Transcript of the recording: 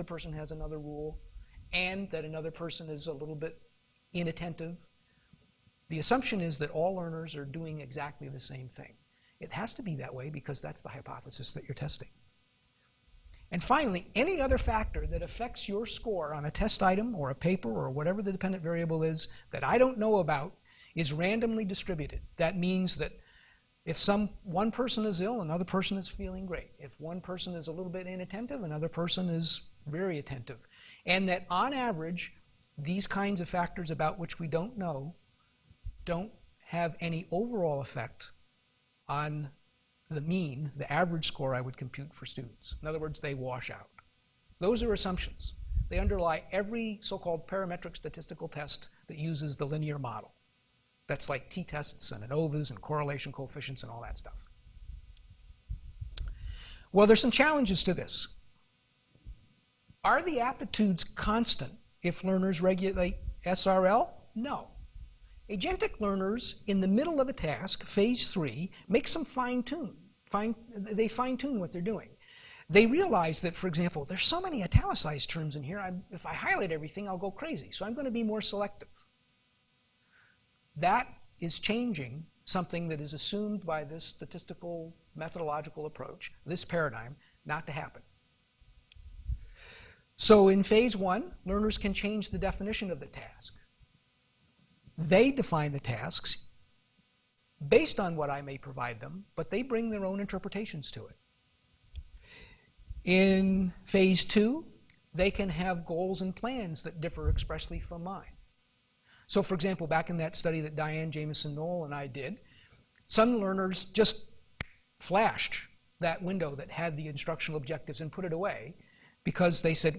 person has another rule, and that another person is a little bit inattentive. The assumption is that all learners are doing exactly the same thing. It has to be that way because that's the hypothesis that you're testing. And finally, any other factor that affects your score on a test item or a paper or whatever the dependent variable is that I don't know about is randomly distributed. That means that if one person is ill, another person is feeling great. If one person is a little bit inattentive, another person is very attentive. And that on average, these kinds of factors about which we don't know don't have any overall effect on the mean, the average score I would compute for students. In other words, they wash out. Those are assumptions. They underlie every so-called parametric statistical test that uses the linear model. That's like t-tests and ANOVAs and correlation coefficients and all that stuff. Well, there's some challenges to this. Are the aptitudes constant if learners regulate SRL? No. Agentic learners, in the middle of a task, phase 3, make some fine-tune. They fine-tune what they're doing. They realize that, for example, there's so many italicized terms in here, if I highlight everything, I'll go crazy. So I'm going to be more selective. That is changing something that is assumed by this statistical methodological approach, this paradigm, not to happen. So in phase 1, learners can change the definition of the task. They define the tasks based on what I may provide them, but they bring their own interpretations to it. In phase 2, they can have goals and plans that differ expressly from mine. So for example, back in that study that Diane Jamison Knoll and I did, some learners just flashed that window that had the instructional objectives and put it away because they said,